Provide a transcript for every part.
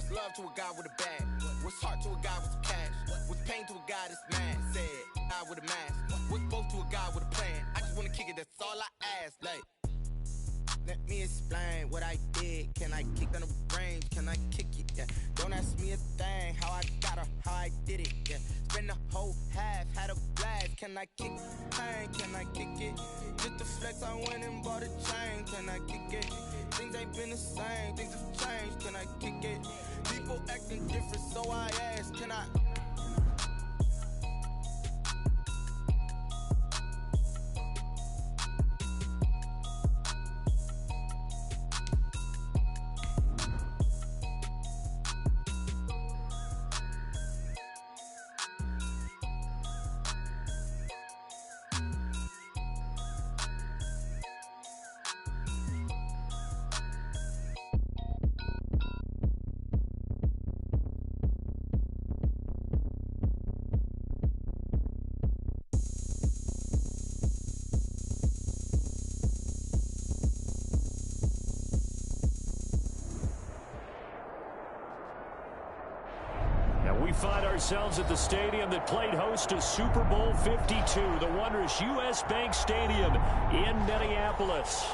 What's love to a guy with a bag? What's heart to a guy with some cash? What's pain to a guy that's mad? Said, guy with a mask. What's both to a guy with a plan? I just wanna kick it, that's all I ask. Like, let me explain what I did. Can I kick on the range? Can I kick it? Yeah. Don't ask me a thing. How I got her, how I did it. Yeah. Spend the whole half, had a blast. Can I kick pain? Can I kick it? Just to flex, I went and bought a chain. Can I kick it? Things ain't been the same. Things have changed. Can I kick it? People acting different, so I ask. Can I? We find ourselves at the stadium that played host to Super Bowl 52, the wondrous U.S. Bank Stadium in Minneapolis.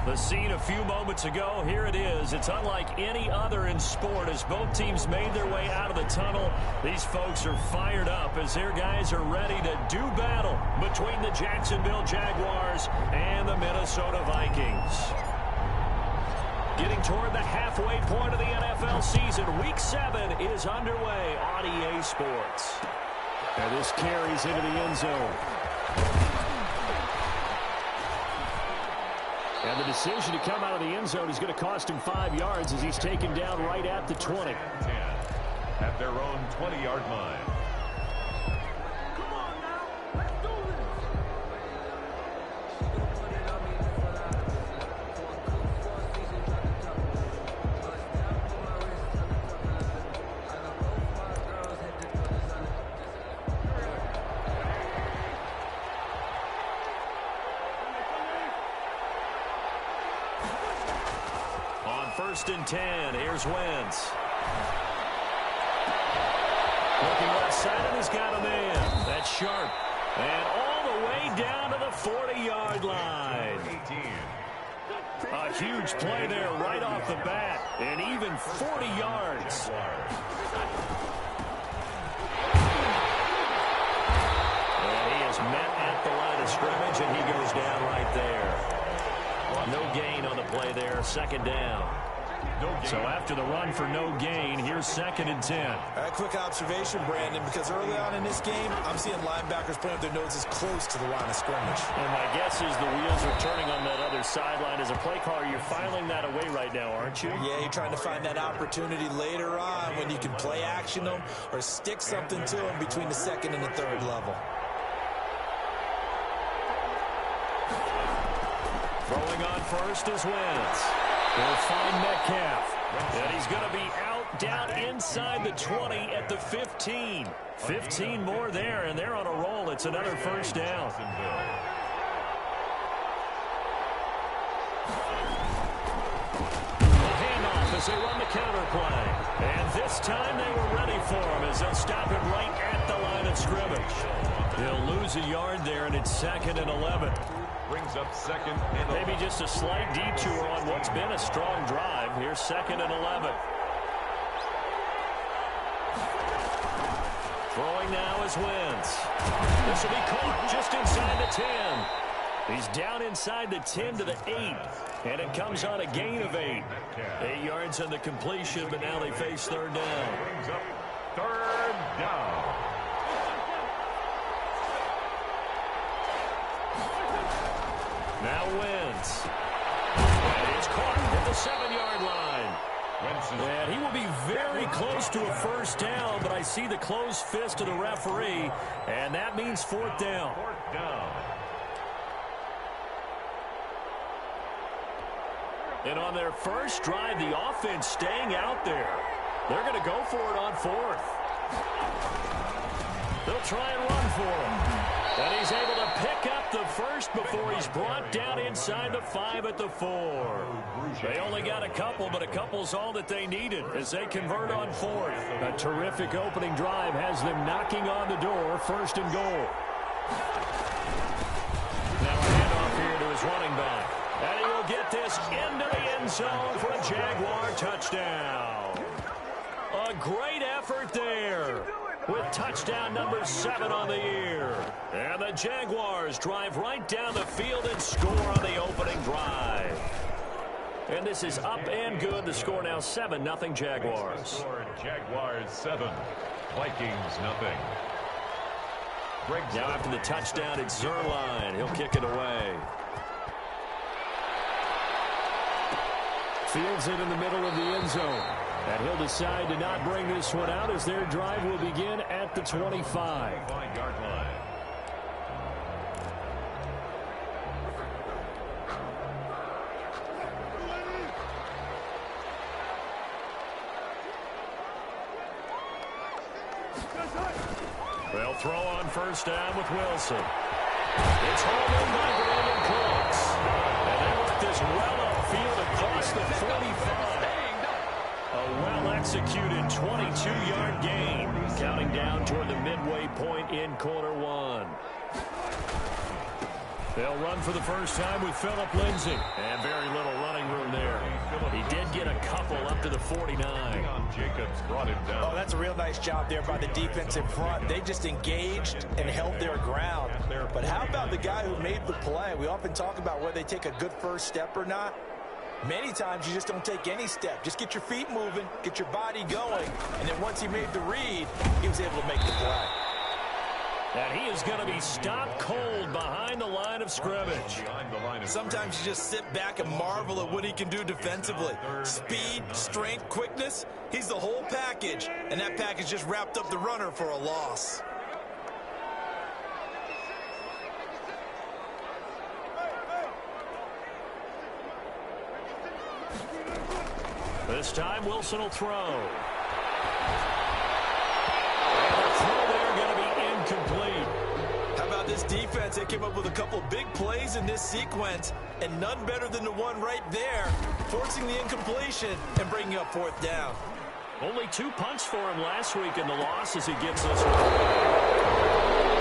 The scene a few moments ago, here it is. It's unlike any other in sport as both teams made their way out of the tunnel. These folks are fired up as their guys are ready to do battle between the Jacksonville Jaguars and the Minnesota Vikings. Getting toward the halfway point of the NFL season. Week 7 is underway on EA Sports. And this carries into the end zone. And the decision to come out of the end zone is going to cost him 5 yards as he's taken down right at the 20. 10 at their own 20-yard line. First and 10. Here's Wentz. Looking left side, and he's got a man. That's sharp. And all the way down to the 40-yard line. A huge play there right off the bat. And even 40 yards. And he is met at the line of scrimmage, and he goes down right there. No gain on the play there. Second down. So after the run for no gain, here's second and 10. A quick observation, Brandon, because early on in this game, I'm seeing linebackers putting up their noses close to the line of scrimmage. And my guess is the wheels are turning on that other sideline. As a play caller, you're filing that away right now, aren't you? Yeah, you're trying to find that opportunity later on when you can play action them or stick something to them between the second and the third level. Throwing on first is Wentz. They'll find Metcalf. And he's going to be out down inside the 20 at the 15. 15 more there, and they're on a roll. It's another first down. A handoff as they run the counter play. And this time they were ready for him as they'll stop him right at the line of scrimmage. He'll lose a yard there, and it's second and 11. Brings up second and maybe just a slight detour on what's been a strong drive. Here's second and 11. Throwing now is Wentz. This will be caught just inside the 10. He's down inside the 10 to the 8. And it comes on a gain of 8. 8 yards on the completion, but now they face third down. Brings up third down. Now Wentz. And he's caught at the 7-yard line. And he will be very close to a first down, but I see the closed fist of the referee, and that means fourth down. Fourth down. And on their first drive, the offense staying out there. They're going to go for it on fourth. They'll try and run for him. And he's able to pick up the first before he's brought down inside the 5 at the 4. They only got a couple, but a couple's all that they needed as they convert on 4th. A terrific opening drive has them knocking on the door, 1st and goal. Now a handoff here to his running back. And he will get this into the end zone for a Jaguar touchdown. A great effort there, with touchdown number 7 on the year. And the Jaguars drive right down the field and score on the opening drive. And this is up and good. The score now 7-0 Jaguars. Jaguars 7, Vikings 0. Now after the touchdown, it's Zerline. He'll kick it away. Fields it in the middle of the end zone. And he'll decide to not bring this one out as their drive will begin at the 25-yard line. They'll throw on 1st down with Wilson. It's hauled in by Brandon Cooks. And they work this well upfield across the 45. A well-executed 22-yard gain, counting down toward the midway point in quarter 1. They'll run for the first time with Phillip Lindsay. And very little running room there. He did get a couple up to the 49. Jacobs brought him down. Oh, that's a real nice job there by the defensive front. They just engaged and held their ground. But how about the guy who made the play? We often talk about whether they take a good first step or not. Many times you just don't take any step. Just get your feet moving, get your body going, and then once he made the read, he was able to make the play. And he is going to be stopped cold behind the line of scrimmage. Sometimes you just sit back and marvel at what he can do defensively. Speed, strength, quickness, he's the whole package. And that package just wrapped up the runner for a loss. This time Wilson will throw. And the throw there going to be incomplete. How about this defense? They came up with a couple big plays in this sequence, and none better than the one right there, forcing the incompletion and bringing up 4th down. Only 2 punts for him last week in the loss as he gets this one.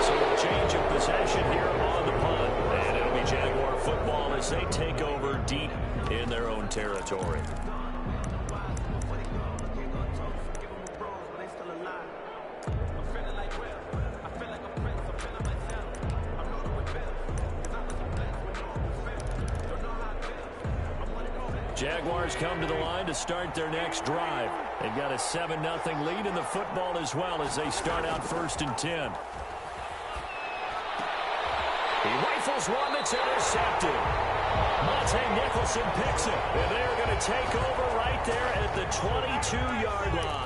So a change of possession here on the punt. And it'll be Jaguar football as they take over deep in their own territory. Jaguars come to the line to start their next drive. They've got a 7-0 lead in the football as well as they start out 1st and 10. He rifles one that's intercepted. Monte Nicholson picks it. And they're going to take over right there at the 22-yard line.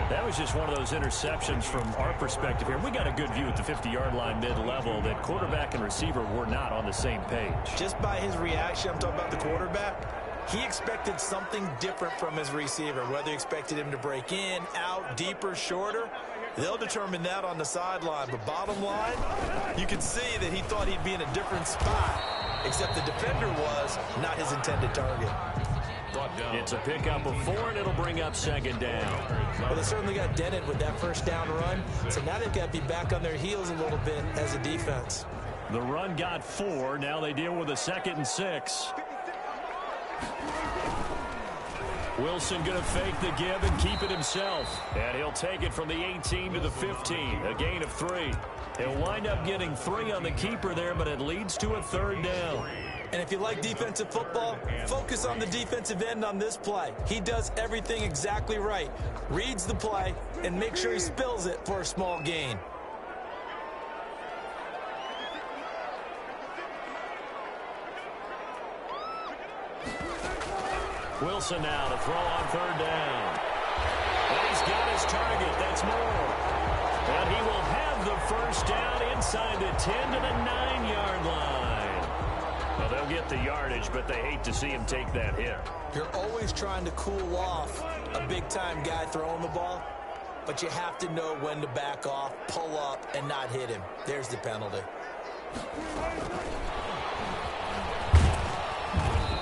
That was just one of those interceptions from our perspective here. We got a good view at the 50-yard line mid-level that quarterback and receiver were not on the same page. Just by his reaction, I'm talking about the quarterback, he expected something different from his receiver, whether he expected him to break in, out, deeper, shorter. They'll determine that on the sideline. But bottom line, you can see that he thought he'd be in a different spot, except the defender was not his intended target. It's a pickup of 4, and it'll bring up 2nd down. Well, they certainly got dented with that 1st down run, so now they've got to be back on their heels a little bit as a defense. The run got 4. Now they deal with a 2nd and 6. Wilson going to fake the give and keep it himself. And he'll take it from the 18 to the 15, a gain of 3. He'll wind up getting 3 on the keeper there, but it leads to a 3rd down. And if you like defensive football, focus on the defensive end on this play. He does everything exactly right. Reads the play and makes sure he spills it for a small gain. Wilson now to throw on 3rd down. And he's got his target. That's more. And he will have the 1st down inside the 10 to the 9-yard line. Well, they'll get the yardage, but they hate to see him take that hit. You're always trying to cool off a big-time guy throwing the ball. but you have to know when to back off, pull up, and not hit him. There's the penalty.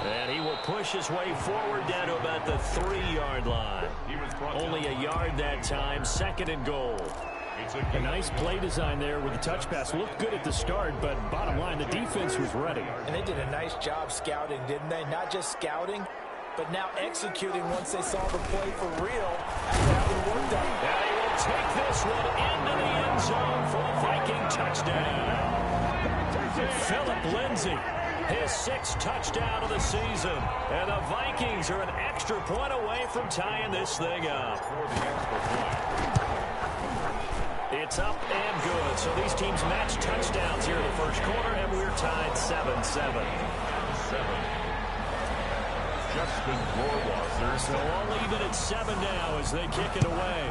And he will push his way forward down to about the 3-yard line. Only a yard that time, 2nd and goal. A nice play design there with the touch pass. Looked good at the start, but bottom line, the defense was ready. And they did a nice job scouting, didn't they? Not just scouting, but now executing once they saw the play for real after having worked on it. And he will take this one into the end zone for the Viking touchdown. Philip Lindsay, his 6th touchdown of the season. And the Vikings are an extra point away from tying this thing up. It's up and good. So these teams match touchdowns here in the first quarter, and we're tied 7-7. Justin Rohrwasser. So all even at 7 now as they kick it away.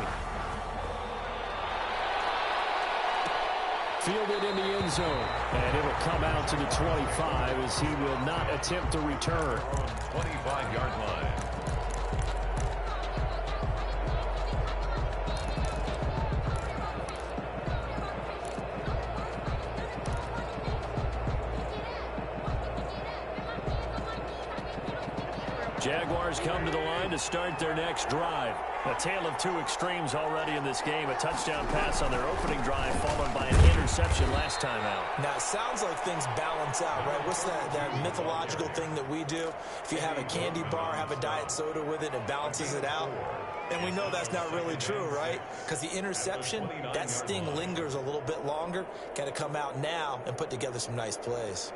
Fielded in the end zone. And it'll come out to the 25 as he will not attempt to return. 25-yard line. Jaguars come to the line to start their next drive. A tale of two extremes already in this game. A touchdown pass on their opening drive followed by an interception last time out. Now, it sounds like things balance out, right? What's that mythological thing that we do? If you have a candy bar, have a diet soda with it, it balances it out. And we know that's not really true, right? Because the interception, that sting lingers a little bit longer. Got to come out now and put together some nice plays.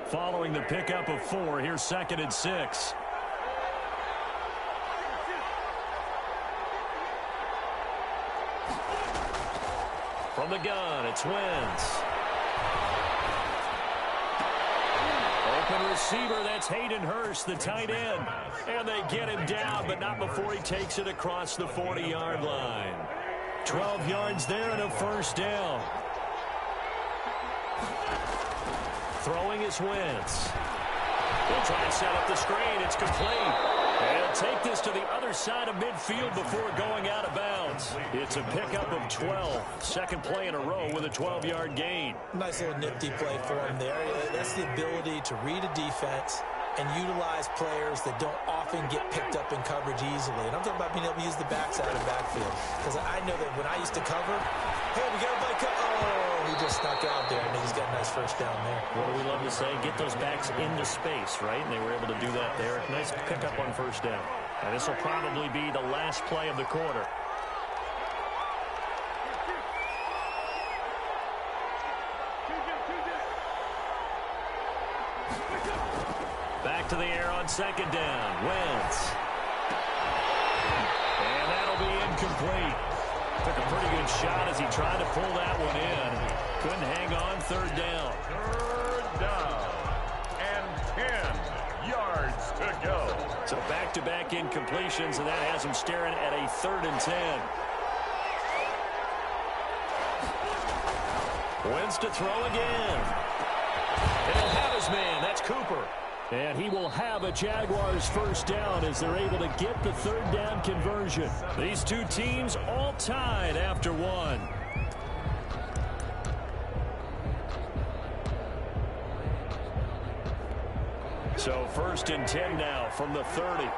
Following the pickup of 4, here's 2nd and 6. From the gun, it's Wentz. Open receiver, that's Hayden Hurst, the tight end. And they get him down, but not before he takes it across the 40-yard line. 12 yards there and a first down. Throwing is Wentz. They'll try and set up the screen. It's complete. They'll take this to the other side of midfield before going out of bounds. It's a pickup of 12. 2nd play in a row with a 12-yard gain. Nice little nifty play for him there. That's the ability to read a defense and utilize players that don't often get picked up in coverage easily. And I'm talking about being able to use the backside of backfield. Because I know that when I used to cover, hey, we got a play oh, he just snuck out there, and he's got a nice first down there. What do we love to say? Get those backs into space, right? And they were able to do that there. Nice pickup on first down. And this will probably be the last play of the quarter. Back to the air on 2nd down. Wentz. And that'll be incomplete. Took a pretty good shot as he tried to pull that one in. Couldn't hang on. 3rd down. 3rd down. And 10 yards to go. So back-to-back incompletions, and that has him staring at a 3rd and 10. Wentz to throw again. And he'll have his man. That's Cooper. And he will have a Jaguars first down as they're able to get the 3rd down conversion. These two teams all tied after 1. So 1st and 10 now from the 30.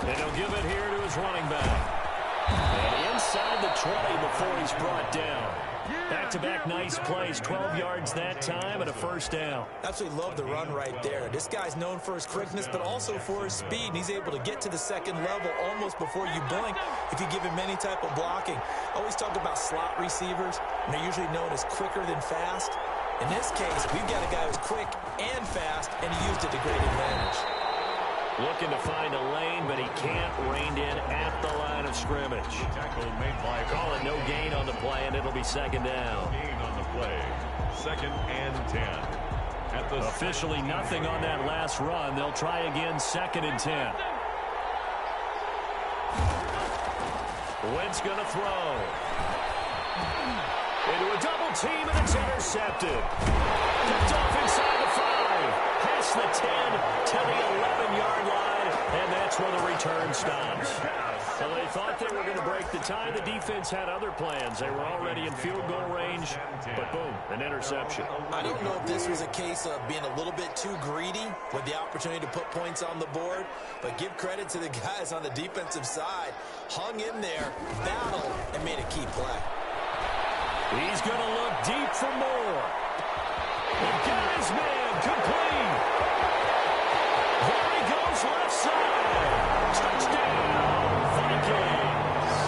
And he'll give it here to his running back. And inside the 20 before he's brought down. Back-to-back nice plays, 12 yards that time and a first down. Absolutely love the run right there. This guy's known for his quickness, but also for his speed. And he's able to get to the 2nd level almost before you blink if you give him any type of blocking. I always talk about slot receivers, and they're usually known as quicker than fast. In this case, we've got a guy who's quick and fast, and he used it to great advantage. Looking to find a lane, but he can't rein in at the line of scrimmage. Tackle made by Call it no gain on the play, and it'll be 2nd down. gain on the play. 2nd and 10. At the Officially nothing on that last run. They'll try again, 2nd and 10. Wentz gonna throw. Into a double team, and it's intercepted. Picked off inside the 5. Past the 10 to the 11-yard line. and that's where the return stops. So they thought they were going to break the tie. The defense had other plans. They were already in field goal range, but boom, an interception. I don't know if this was a case of being a little bit too greedy with the opportunity to put points on the board, but give credit to the guys on the defensive side. Hung in there, battled, and made a key play. He's going to look deep for more. He got his man complete. There he goes left side. Touchdown, Vikings.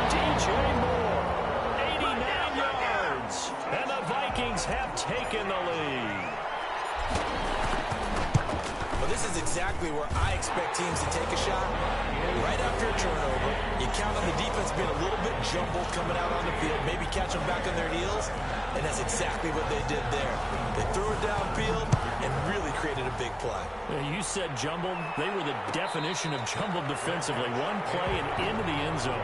DJ Moore, 89 yards. And the Vikings have taken the lead. Well, this is exactly where I expect teams to take a shot. Right after a turnover, you count on the defense being a little bit jumbled coming out on the field, maybe catch them back on their heels, and that's exactly what they did there. They threw it downfield and really created a big play. You said jumbled. They were the definition of jumbled defensively. One play and into the end zone.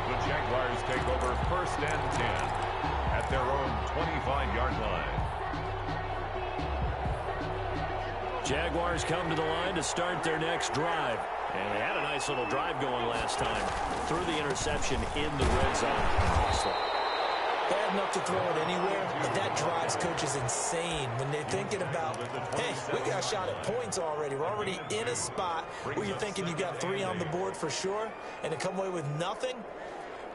The Jaguars take over 1st and 10 at their own 25-yard line. Jaguars come to the line to start their next drive. And they had a nice little drive going last time. Threw the interception in the red zone. They have enough to throw it anywhere, but that drives coaches insane when they're thinking about, hey, we got a shot at points already. We're already in a spot where you're thinking you got 3 on the board for sure, and to come away with nothing,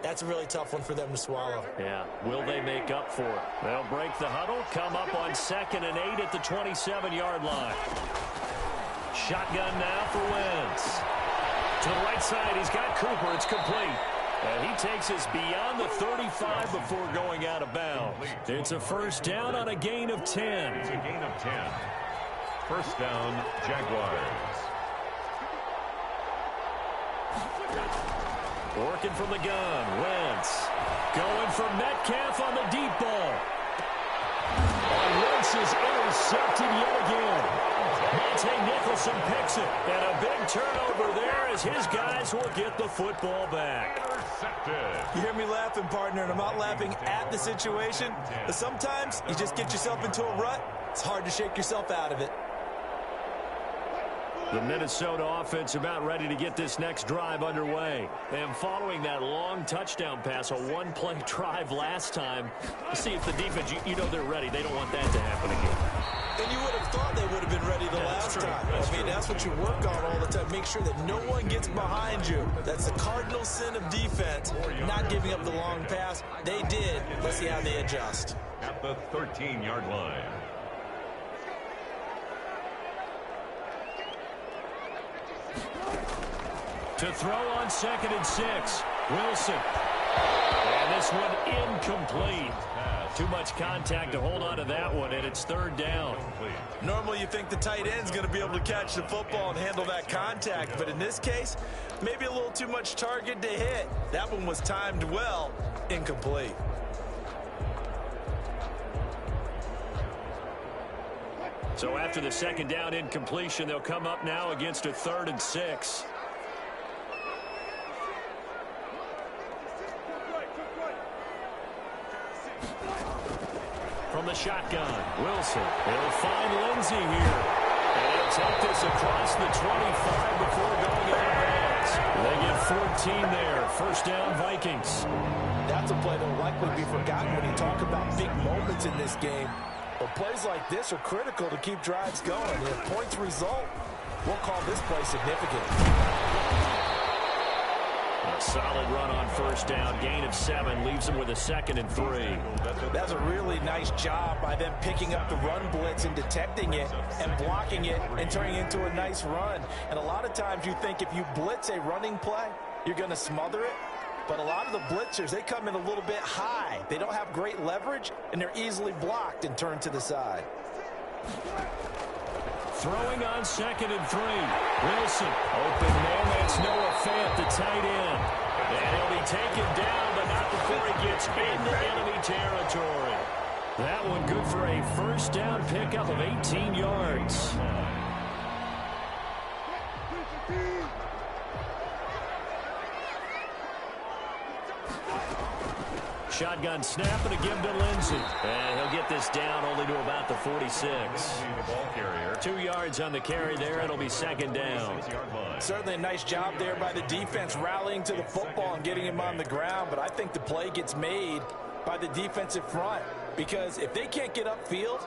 that's a really tough one for them to swallow. Yeah, will they make up for it? They'll break the huddle, come up on 2nd and 8 at the 27-yard line. Shotgun now for Wentz. To the right side, he's got Cooper. It's complete. And he takes us beyond the 35 before going out of bounds. It's a first down on a gain of 10. It's a gain of 10. First down, Jaguars. Working from the gun, Wentz. Going for Metcalf on the deep ball. And Wentz is intercepted yet again. Monte Nicholson picks it. And a big turnover there as his guys will get the football back. You hear me laughing, partner, and I'm not laughing at the situation. But sometimes you just get yourself into a rut. It's hard to shake yourself out of it. The Minnesota offense about ready to get this next drive underway. And following that long touchdown pass, a one-play drive last time, see if the defense, you know they're ready. They don't want that to happen again. And you would have thought they would have been ready the last time. I mean, that's what you work on all the time. Make sure that no one gets behind you. That's the cardinal sin of defense, not giving up the long pass. They did. Let's see how they adjust. At the 13-yard line. To throw on 2nd and 6, Wilson. And this one incomplete. Too much contact to hold on to that one, and it's 3rd down. Normally you think the tight end's going to be able to catch the football and handle that contact, but in this case, maybe a little too much target to hit. That one was timed well, incomplete. So after the 2nd down incompletion, they'll come up now against a 3rd and 6. From the shotgun, Wilson. He'll find Lindsey here. And he'll take this across the 25 before going out of bounds. They get 14 there. First down, Vikings. That's a play that will likely be forgotten when you talk about big moments in this game. But plays like this are critical to keep drives going. And if points result, we'll call this play significant. A solid run on first down. Gain of 7 leaves them with a 2nd and 3. That's a really nice job by them picking up the run blitz and detecting it and blocking it and turning it into a nice run. And a lot of times you think if you blitz a running play, you're going to smother it. But a lot of the blitzers, they come in a little bit high. They don't have great leverage, and they're easily blocked and turned to the side. Throwing on 2nd and 3. Wilson. Open man. That's Noah Fant, the tight end. And he'll be taken down, but not before he gets into enemy territory. That one good for a first down pickup of 18 yards. shotgun snap and a give to Lindsey. And he'll get this down only to about the 46. The ball carrier. 2 yards on the carry there. It'll be second down. Certainly a nice job there by the defense rallying to the football and getting him on the ground, but I think the play gets made by the defensive front because if they can't get upfield,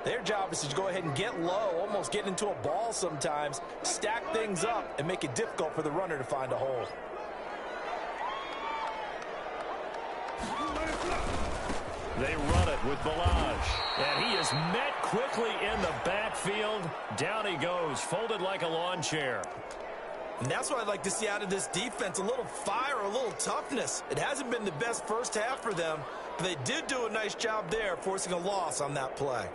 their job is to go ahead and get low, almost get into a ball sometimes, stack things up, and make it difficult for the runner to find a hole. They run it with Balaj. And he is met quickly in the backfield. Down he goes, folded like a lawn chair. And that's what I'd like to see out of this defense, a little fire, a little toughness. It hasn't been the best first half for them, but they did do a nice job there, forcing a loss on that play.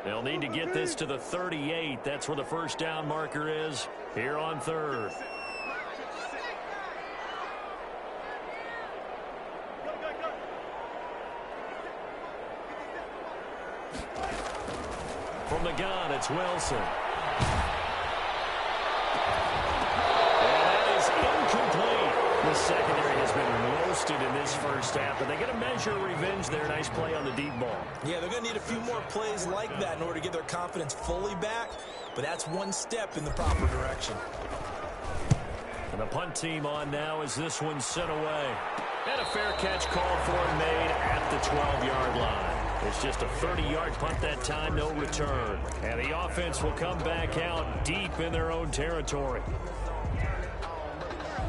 They'll need to get this to the 38. That's where the first down marker is here on third. From the gun, it's Wilson. And that is incomplete. The secondary has been roasted in this first half, but they get a measure of revenge there. Nice play on the deep ball. Yeah, they're going to need a few more plays like that in order to get their confidence fully back, but that's one step in the proper direction. And the punt team on now as this one's sent away. And a fair catch called for and made at the 12-yard line. It's just a 30-yard punt that time, no return. And the offense will come back out deep in their own territory.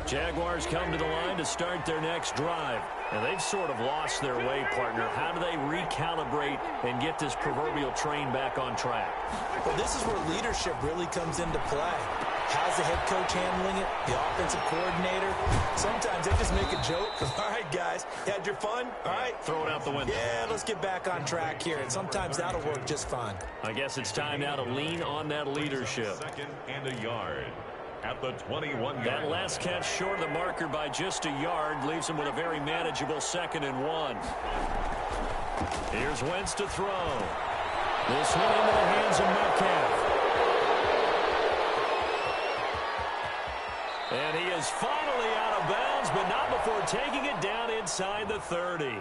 Jaguars come to the line to start their next drive. And they've sort of lost their way, partner. How do they recalibrate and get this proverbial train back on track? Well, this is where leadership really comes into play. How's the head coach handling it? The offensive coordinator? Sometimes they just make a joke. All right, guys, you had your fun? All right. Throw it out the window. Yeah, let's get back on track here. And sometimes that'll work just fine. I guess it's time now to lean on that leadership. Second and a yard at the 21-yard. That last catch short of the marker by just a yard leaves him with a very manageable 2nd and 1. Here's Wentz to throw. This one into the hands of Metcalf. And he is finally out of bounds, but not before taking it down inside the 30.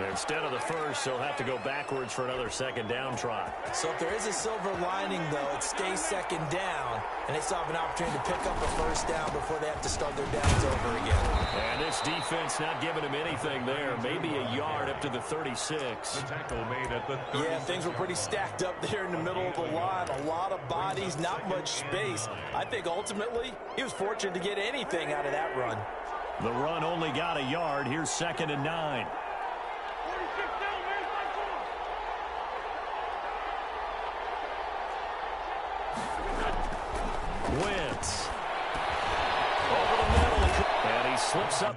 Instead of the first, he'll have to go backwards for another second down try. So if there is a silver lining, though, it stays second down, and they still have an opportunity to pick up a first down before they have to start their downs over again. And this defense not giving him anything there. Maybe a yard up to the 36. The tackle made at the 36. Yeah, things were pretty stacked up there in the middle of the line. A lot of bodies, not much space. I think ultimately he was fortunate to get anything out of that run. The run only got a yard. Here's 2nd and 9. Wentz. Over the middle. And he slips up.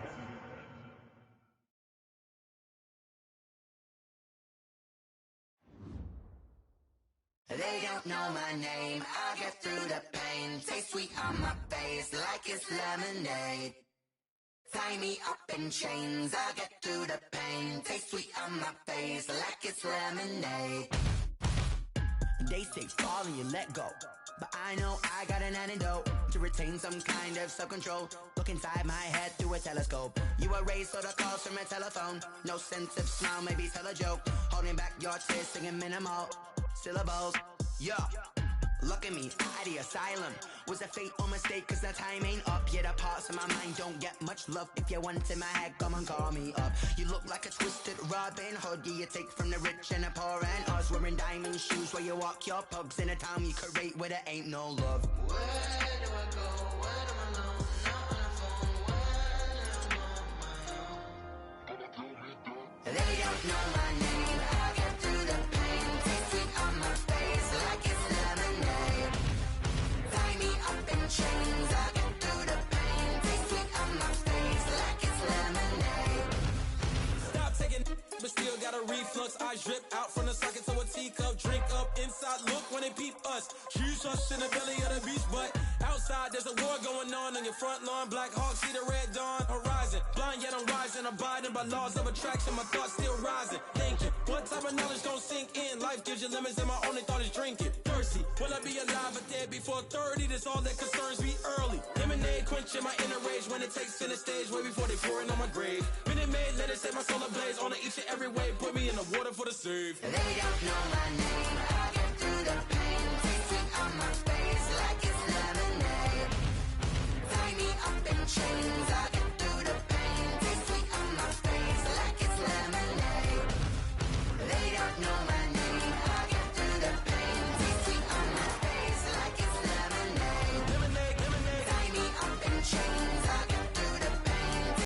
They don't know my name. I get through the pain. Taste sweet on my face like it's lemonade. Tie me up in chains. I get through the pain. Taste sweet on my face like it's lemonade. They say fall and you let go, but I know I got an antidote to retain some kind of self-control. Look inside my head through a telescope. You erase all the calls from a telephone. No sense of smile, maybe tell a joke. Holding back your tears, singing minimal syllables. Yeah, look at me, out the asylum. Was a fate or mistake, cause the time ain't up. Yeah, the parts of my mind don't get much love. If you want in my head, come and call me up. You look like a twisted Robin Hood. Yeah, you take from the rich and the poor and us. Wearing diamond shoes where you walk your pugs in a town you create where there ain't no love. Where do I go? When I'm alone? Not on the phone. When I'm on my own. They don't know my name. I get through the pain. Taste sweet on my face like it's lemonade. Tie me up in chains. I get through the pain. Taste sweet on my face like it's lemonade. Stop taking, but still got a reflux. I drip out from the socket to a teacup. Drink up inside. Look when they peep us. Choose us in the belly of the beast, but outside. outside, there's a war going on your front lawn. Black Hawk, see the red dawn horizon. Blind yet I'm rising, abiding by laws of attraction. My thoughts still rising, thinking, what type of knowledge gon' sink in? Life gives you limits and my only thought is drinking. Thirsty, will I be alive or dead before 30? That's all that concerns me early. Lemonade quenching my inner rage when it takes center stage way before they pouring on my grave. Minute Maid, let it set my soul ablaze on each and every way. Put me in the water for the save. They don't know my name.